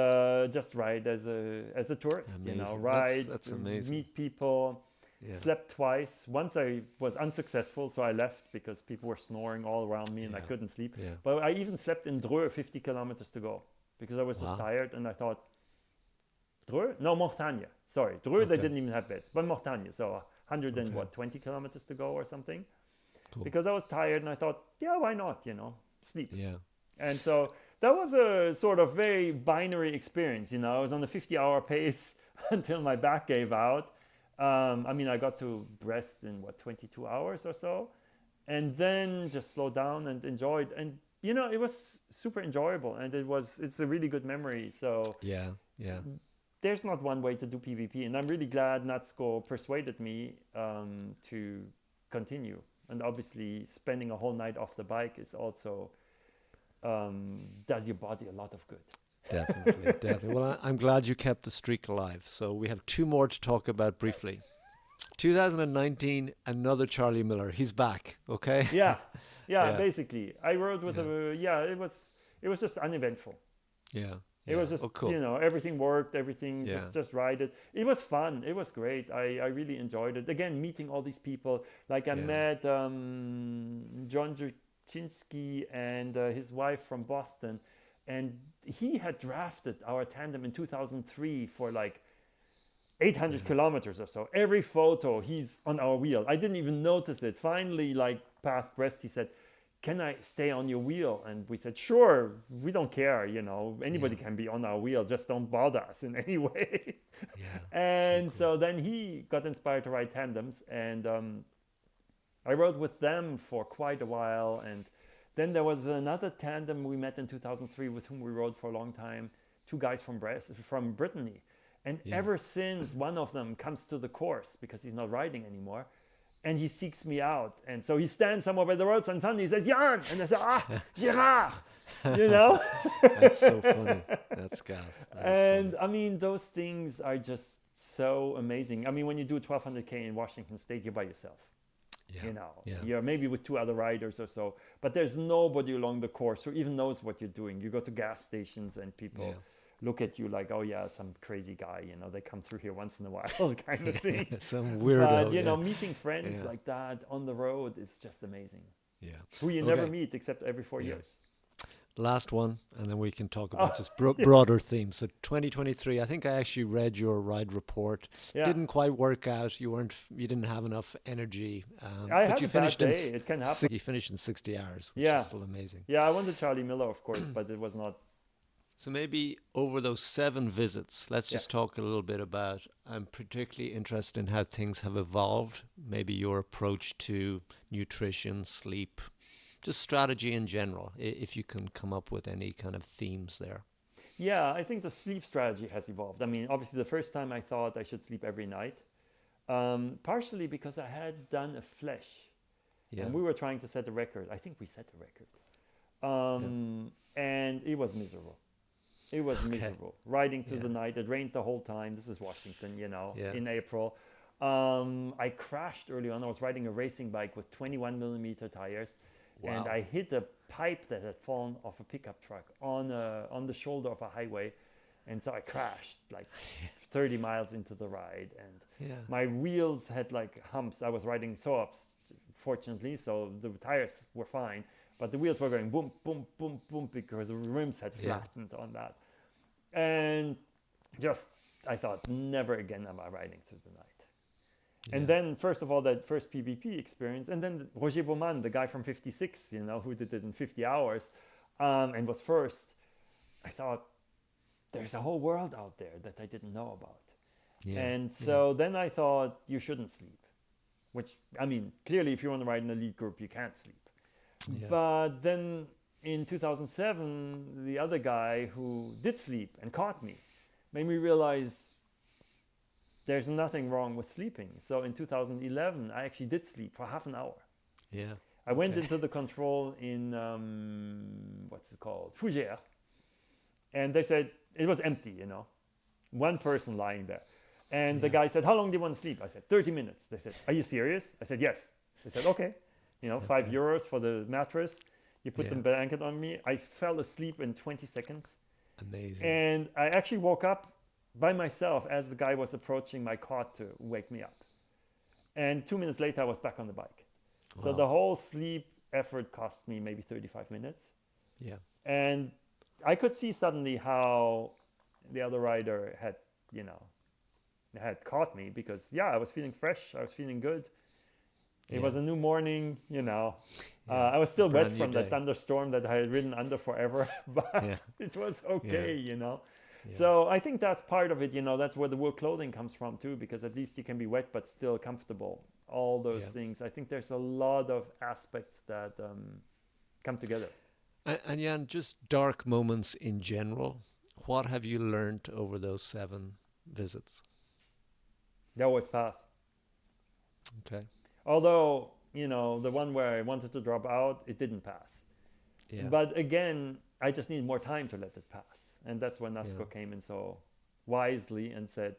just ride as a tourist, Amazing. ride, That's amazing. meet people. Yeah. Slept twice. Once I was unsuccessful, so I left because people were snoring all around me and I Yeah. couldn't sleep. Yeah. But I even slept in Dreux, 50 kilometers to go, because I was just Wow. tired and I thought, Dreux? No, Mortagne. Sorry, Dreux, they Okay. didn't even have beds, but Mortagne. So 120 Okay. kilometers to go or something. Cool. Because I was tired and I thought, yeah, why not, sleep. Yeah. And so that was a sort of very binary experience, I was on a 50-hour pace until my back gave out. I got to Brest in 22 hours or so, and then just slowed down and enjoyed. And it was super enjoyable, and it's a really good memory. So Yeah. Yeah. there's not one way to do PBP, and I'm really glad Natsuko persuaded me to continue. And obviously, spending a whole night off the bike is also does your body a lot of good. Definitely. Definitely. Well, I'm glad you kept the streak alive. So we have two more to talk about briefly. 2019, another Charly Miller. He's back. Okay. Yeah, Yeah. basically, I rode with it was just uneventful. Yeah. It was just, oh, cool. Everything worked, everything Yeah. just ride it. It was fun. It was great. I really enjoyed it. Again, meeting all these people. Like I Yeah. met John Jurczynski and his wife from Boston. And he had drafted our tandem in 2003 for like 800 kilometers or so. Every photo, he's on our wheel. I didn't even notice it. Finally, like past Brest, he said, can I stay on your wheel? And we said, sure, we don't care, anybody can be on our wheel, just don't bother us in any way. Yeah. And cool. so then he got inspired to ride tandems, and I rode with them for quite a while. And then there was another tandem we met in 2003 with whom we rode for a long time, two guys from Brittany. And Yeah. ever since one of them comes to the course because he's not riding anymore, and he seeks me out. And so he stands somewhere by the roads and suddenly he says, Jan! And I say, Gérard! You know? That's so funny. That's gas. That is And funny. I mean, those things are just so amazing. I mean, when you do 1200K in Washington State, you're by yourself. Yeah. You know, Yeah. you're maybe with 2 other riders or so, but there's nobody along the course who even knows what you're doing. You go to gas stations and people Yeah. look at you like, oh yeah, some crazy guy, you know, they come through here once in a while kind of thing. Some weirdo. But, you yeah. know, meeting friends Yeah. like that on the road is just amazing. Yeah. Who you never Okay. meet except every 4 Yeah. years. Last one, and then we can talk Oh, about just broader themes. So 2023, I think I actually read your ride report. Yeah. Didn't quite work out. You didn't have enough energy. I but had you a bad finished in day. It can happen. you finished in 60 hours, which Yeah. is still amazing. Yeah, I wanted Charly Miller, of course, but it was not. So maybe over those 7 visits, let's Yeah. just talk a little bit about. I'm particularly interested in how things have evolved. Maybe your approach to nutrition, sleep, just strategy in general. If you can come up with any kind of themes there. Yeah, I think the sleep strategy has evolved. I mean, obviously, the first time I thought I should sleep every night, partially because I had done a flesh. Yeah. And we were trying to set a record. I think we set a record. And it was miserable. It was miserable. Riding through Yeah. the night. It rained the whole time. This is Washington, you know, Yeah. in April. I crashed early on. I was riding a racing bike with 21 millimeter tires. And Wow. I hit a pipe that had fallen off a pickup truck on the shoulder of a highway. And so I crashed like 30 miles into the ride. And Yeah. my wheels had like humps. I was riding so-ups, fortunately, so the tires were fine. But the wheels were going boom, boom, boom, boom, because the rims had Yeah. flattened on that. And just, I thought, never again am I riding through the night. And Yeah. then, first of all, that first PBP experience, and then Roger Baumann, the guy from 56, you know, who did it in 50 hours and was first, I thought, there's a whole world out there that I didn't know about. Yeah. And so then I thought, you shouldn't sleep. Which, I mean, clearly, if you want to ride in a lead group, you can't sleep. Yeah. But then in 2007, the other guy who did sleep and caught me made me realize there's nothing wrong with sleeping. So in 2011, I actually did sleep for half an hour. Yeah. I went Okay. into the control in, what's it called? Fougères. And they said, it was empty, you know, one person lying there. And the Yeah. guy said, how long do you want to sleep? I said, 30 minutes. They said, are you serious? I said, yes. They said, okay. You know, €5 for the mattress. You put the Yeah. blanket on me. I fell asleep in 20 seconds. Amazing. And I actually woke up by myself as the guy was approaching my cot to wake me up. And 2 minutes later, I was back on the bike. So Wow. the whole sleep effort cost me maybe 35 minutes. Yeah. And I could see suddenly how the other rider had, you know, had caught me because, yeah, I was feeling fresh. I was feeling good. It was Yeah. a new morning, you know. Yeah. I was still wet Brand new from that day. thunderstorm that I had ridden under forever, but Yeah. it was okay, you know. Yeah. So I think that's part of it, you know, that's where the wool clothing comes from too, because at least you can be wet but still comfortable. All those Yeah. things. I think there's a lot of aspects that come together. And Jan, just dark moments in general. What have you learned over those 7 visits? They always pass. Okay. Although, you know, the one where I wanted to drop out, it didn't pass. Yeah. But again, I just need more time to let it pass. And that's when Natsuko Yeah. came in so wisely and said,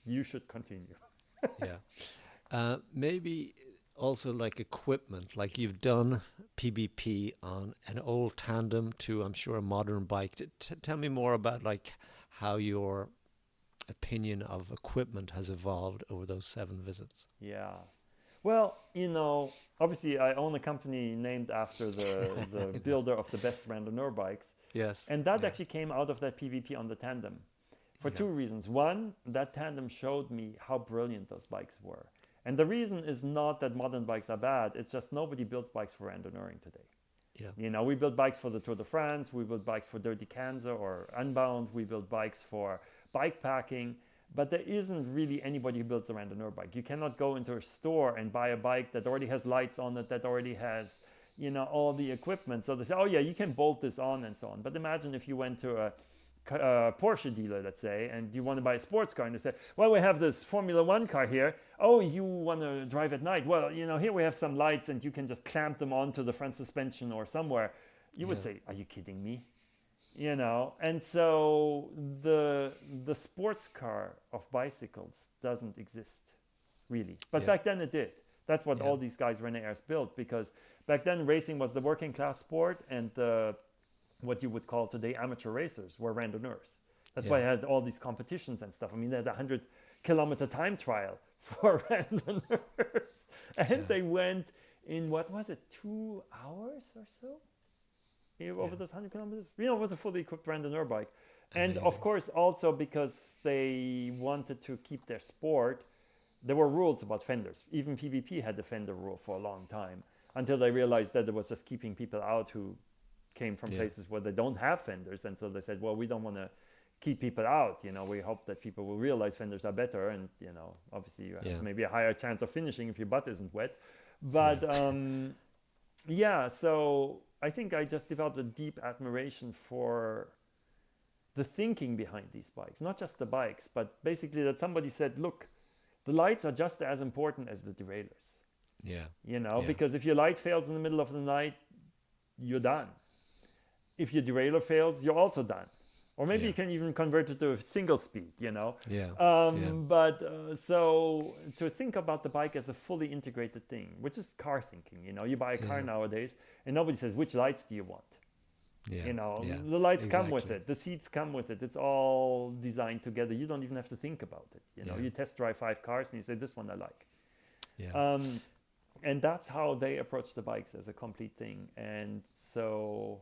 you should continue. Yeah. Maybe also like equipment, like you've done PBP on an old tandem to, I'm sure, a modern bike. Tell me more about like how your opinion of equipment has evolved over those 7 visits. Yeah. Well, you know, obviously I own a company named after the builder of the best randonneur bikes. Yes. And that Yeah. actually came out of that PBP on the tandem for Yeah. 2 reasons. One, that tandem showed me how brilliant those bikes were. And the reason is not that modern bikes are bad. It's just nobody builds bikes for randonneuring today. Yeah. You know, we build bikes for the Tour de France. We build bikes for Dirty Kansas or Unbound. We build bikes for bike packing. But there isn't really anybody who builds a randonneur bike. You cannot go into a store and buy a bike that already has lights on it, that already has, you know, all the equipment. So they say, oh yeah, you can bolt this on and so on. But imagine if you went to a Porsche dealer, let's say, and you want to buy a sports car, and they say, well, we have this Formula One car here. Oh, you want to drive at night? Well, here we have some lights, and you can just clamp them onto the front suspension or somewhere. You would say, are you kidding me? And so the sports car of bicycles doesn't exist, really. But back then it did. That's what all these guys, Rene Herse, built, because back then racing was the working class sport, and what you would call today amateur racers were randonneurs. That's why I had all these competitions and stuff. I mean, they had a 100-kilometer time trial for randonneurs. And they went in, 2 hours or so? Over those 100 kilometers? With a fully equipped randonneur bike. And Amazing. of course, also because they wanted to keep their sport, there were rules about fenders. Even PBP had the fender rule for a long time, until they realized that it was just keeping people out who came from places where they don't have fenders. And so they said, well, we don't want to keep people out. We hope that people will realize fenders are better. And, obviously you have maybe a higher chance of finishing if your butt isn't wet. But so I think I just developed a deep admiration for the thinking behind these bikes. Not just the bikes, but basically that somebody said, look, the lights are just as important as the derailleurs. Because if your light fails in the middle of the night, you're done. If your derailleur fails, you're also done. Or maybe you can even convert it to a single speed, But so to think about the bike as a fully integrated thing, which is car thinking, You buy a car nowadays and nobody says, which lights do you want? The lights come with it. The seats come with it. It's all designed together. You don't even have to think about it. You test drive 5 cars and you say, this one I like. And that's how they approach the bikes, as a complete thing. And so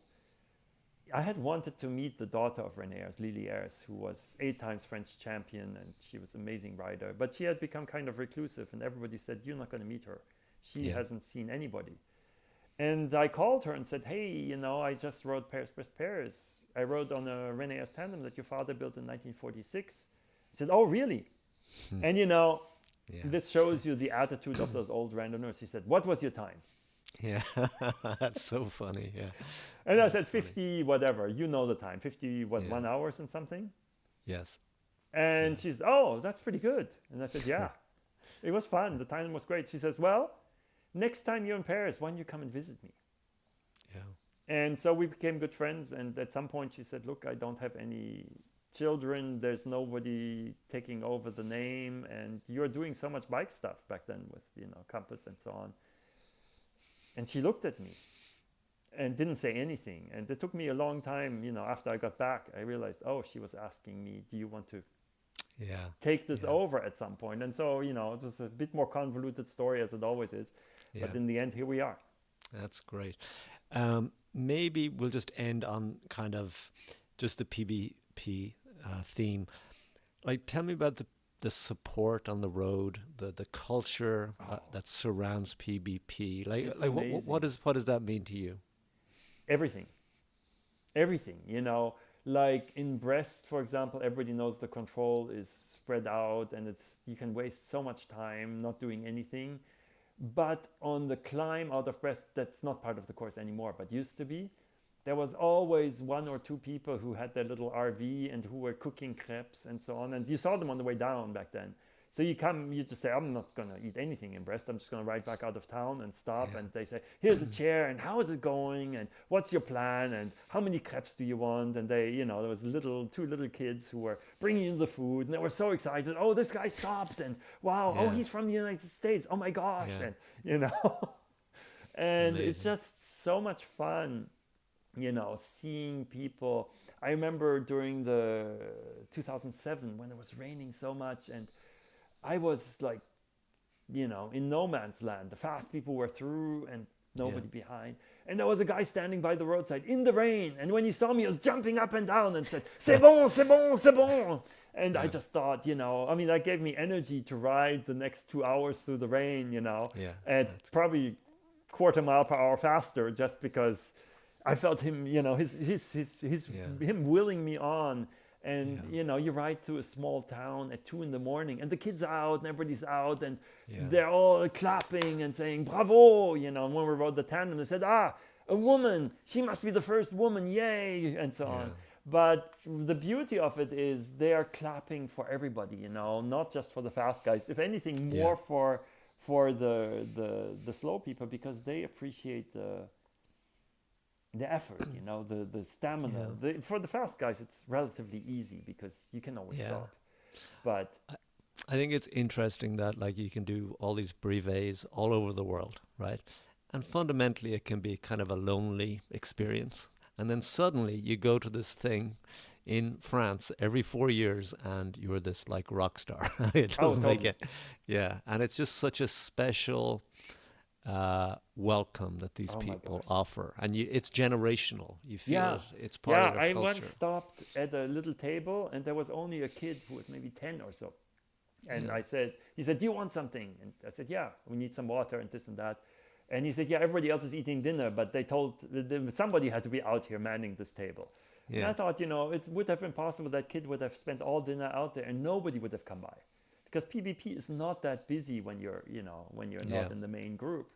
I had wanted to meet the daughter of Rene Herse, Lily Herse, who was 8 times French champion, and she was an amazing rider. But she had become kind of reclusive, and everybody said, you're not going to meet her. She hasn't seen anybody. And I called her and said, hey, I just rode Brest Paris. I rode on a Rene Herse tandem that your father built in 1946. He said, oh, really? And, this shows you the attitude of those old randonneurs. He said, what was your time? Yeah, that's so funny. Yeah. And I said 50, whatever. You know the time. 50, 1 hours and something? Yes. And she said, oh, that's pretty good. And I said, yeah. It was fun. The time was great. She says, well, next time you're in Paris, why don't you come and visit me? Yeah. And so we became good friends. And at some point she said, look, I don't have any children. There's nobody taking over the name. And you're doing so much bike stuff back then with, Compass and so on. And she looked at me and didn't say anything. And it took me a long time, after I got back, I realized, oh, she was asking me, do you want to take this over at some point? And so, it was a bit more convoluted story, as it always is. Yeah. But in the end, here we are. That's great. Maybe we'll just end on kind of just the PBP theme. Like, tell me about the support on the road, the culture that surrounds PBP. What does that mean to you? Everything. Like in Brest, for example, everybody knows the control is spread out, and you can waste so much time not doing anything. But on the climb out of Brest, that's not part of the course anymore, but used to be. There was always 1 or 2 people who had their little RV and who were cooking crepes and so on. And you saw them on the way down back then. So you just say, I'm not going to eat anything in Brest. I'm just going to ride back out of town and stop. Yeah. And they say, here's a chair, and how is it going? And what's your plan? And how many crepes do you want? And they, there was 2 little kids who were bringing you the food. And they were so excited. Oh, this guy stopped. And wow, oh, he's from the United States. Oh my gosh. And, and Amazing. It's just so much fun. Seeing people. I remember during the 2007 when it was raining so much, and I was like, in no man's land. The fast people were through and nobody behind. And there was a guy standing by the roadside in the rain. And when he saw me, he was jumping up and down and said, c'est bon, c'est bon, c'est bon. And I just thought, that gave me energy to ride the next 2 hours through the rain, at probably quarter mile per hour faster, just because I felt him, him willing me on. And, you ride through a small town at 2 a.m. and the kids are out and everybody's out and they're all clapping and saying, bravo. And when we rode the tandem, they said, a woman, she must be the first woman, yay, and so on. But the beauty of it is they are clapping for everybody, you know, not just for the fast guys. If anything, more for the slow people, because they appreciate the effort, you know, the stamina. For the fast guys, it's relatively easy because you can always stop. But I think it's interesting that like you can do all these brevets all over the world, right? And fundamentally, it can be kind of a lonely experience. And then suddenly you go to this thing in France every 4 years and you're this like rock star. It doesn't make it. Yeah. And it's just such a special welcome that these people offer. And it's generational. You feel it's part of their culture. I once stopped at a little table and there was only a kid who was maybe 10 or so. And he said, do you want something? And I said, yeah, we need some water and this and that. And he said, yeah, everybody else is eating dinner, but they told somebody had to be out here manning this table. Yeah. And I thought, you know, it would have been possible that kid would have spent all dinner out there and nobody would have come by. Because PBP is not that busy when you're not in the main group.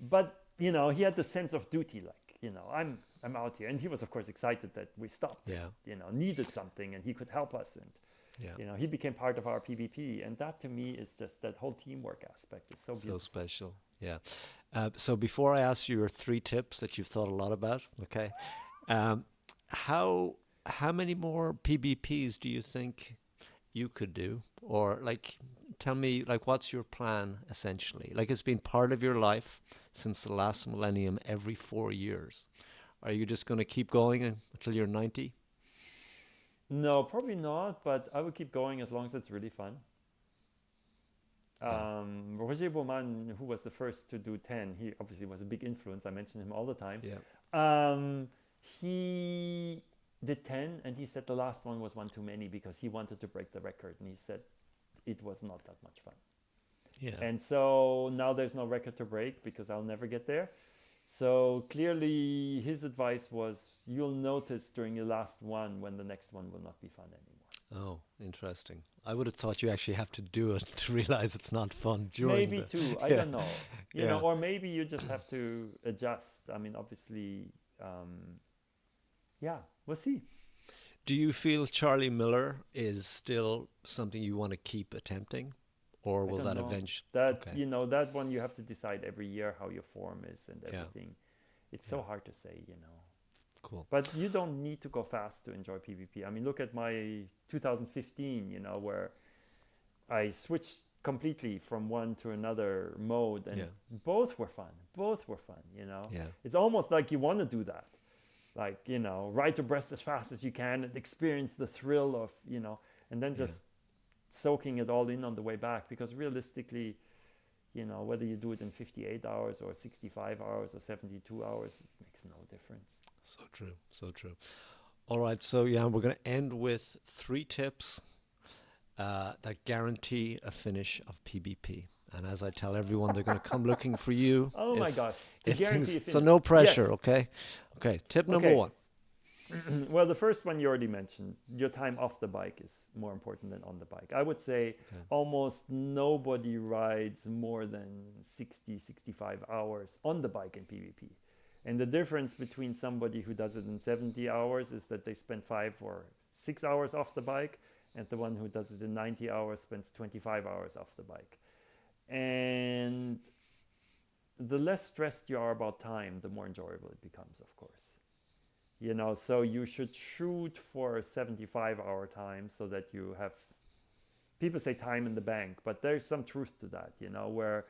But, you know, he had the sense of duty, like, you know, I'm out here. And he was, of course, excited that we stopped, you know, needed something and he could help us. And, you know, he became part of our PBP. And that to me is just that whole teamwork aspect is so beautiful. So special. Yeah. So before I ask you your 3 tips that you've thought a lot about, okay, how many more PBPs do you think you could do? Or like, tell me, like, what's your plan essentially? Like, it's been part of your life since the last millennium every 4 years. Are you just going to keep going until you're 90? No, probably not, but I would keep going as long as it's really fun. Roger Baumann, who was the first to do 10, he obviously was a big influence. I mention him all the time. He did 10 and he said the last one was one too many because he wanted to break the record. And he said it was not that much fun. And so now there's no record to break because I'll never get there. So clearly his advice was you'll notice during your last one when the next one will not be fun anymore. Oh, interesting. I would have thought you actually have to do it to realize it's not fun during maybe too. I don't know. You know, or maybe you just have to adjust. I mean, obviously, we'll see. Do you feel Charly Miller is still something you want to keep attempting? Or will that eventually... You know, that one you have to decide every year how your form is and everything. It's so hard to say, you know. Cool. But you don't need to go fast to enjoy PBP. I mean, look at my 2015, you know, where I switched completely from one to another mode and both were fun, you know. It's almost like you want to do that. Like, you know, ride to Brest as fast as you can and experience the thrill of, you know, and then just soaking it all in on the way back, because realistically, you know, whether you do it in 58 hours or 65 hours or 72 hours, it makes no difference. So true, so true. All right, so Jan, we're going to end with 3 tips that guarantee a finish of PBP. And as I tell everyone, they're going to come looking for you. Oh my gosh, to guarantee a finish. So no pressure, okay? Okay, tip number 1. Well, the first one you already mentioned, your time off the bike is more important than on the bike. I would say almost nobody rides more than 60, 65 hours on the bike in PBP. And the difference between somebody who does it in 70 hours is that they spend 5 or 6 hours off the bike, and the one who does it in 90 hours spends 25 hours off the bike. And the less stressed you are about time, the more enjoyable it becomes, of course. You know, so you should shoot for a 75-hour time so that you have, people say time in the bank, but there's some truth to that, you know, where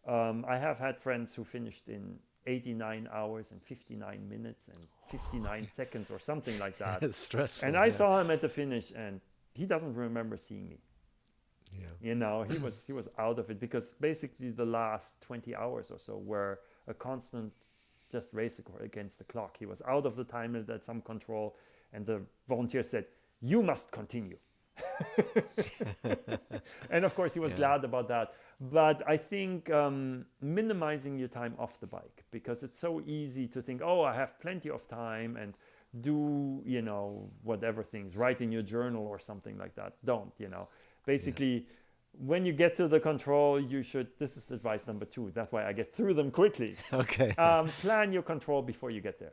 I have had friends who finished in 89 hours and 59 minutes and 59 seconds or something like that. It's stressful. And I saw him at the finish and he doesn't remember seeing me. You know, he was out of it, because basically the last 20 hours or so were a constant just race against the clock. He was out of the time limit at some control, and the volunteer said, "You must continue." And of course he was glad about that. But I think minimizing your time off the bike, because it's so easy to think, oh, I have plenty of time, and do, you know, whatever things, write in your journal or something like that. Don't, you know. Basically, when you get to the control, you should, this is advice number 2. That's why I get through them quickly. Okay. Plan your control before you get there.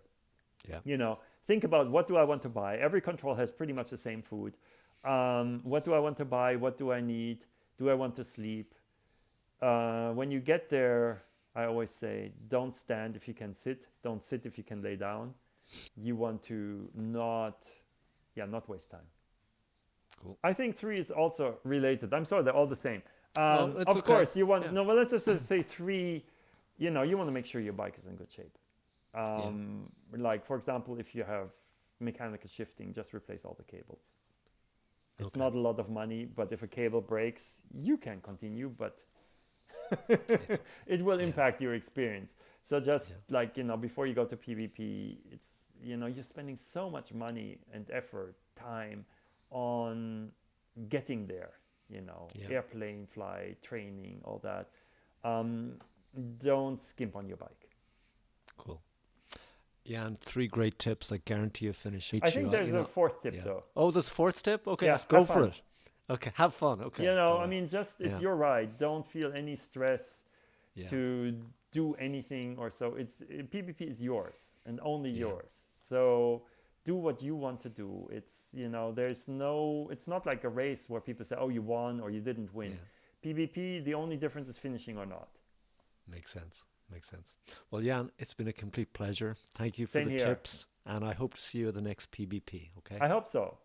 You know, think about, what do I want to buy? Every control has pretty much the same food. What do I want to buy? What do I need? Do I want to sleep? When you get there, I always say, don't stand if you can sit. Don't sit if you can lay down. You want to not waste time. Cool. I think 3 is also related. I'm sorry, they're all the same. Well, it's of okay. course, you want, Yeah. no, well, let's just say 3, you want to make sure your bike is in good shape. Like, for example, if you have mechanical shifting, just replace all the cables. It's not a lot of money, but if a cable breaks, you can continue, but it will impact your experience. So just before you go to PBP, it's, you're spending so much money and effort, time on getting there, airplane flight, training, all that. Don't skimp on your bike. Cool. Yeah, and 3 great tips. I guarantee you finish. I think there's a 4th tip though. Oh, there's a 4th tip? Okay, Yeah, let's go have for fun. it. Okay, have fun. Okay. I mean, just, it's your ride. Don't feel any stress to do anything or so. PBP is yours and only yours. So do what you want to do. It's, it's not like a race where people say, oh, you won or you didn't win. PBP, the only difference is finishing or not. Makes sense. Well, Jan, it's been a complete pleasure. Thank you for Same the here. tips, and I hope to see you at the next PBP. Okay. I hope so.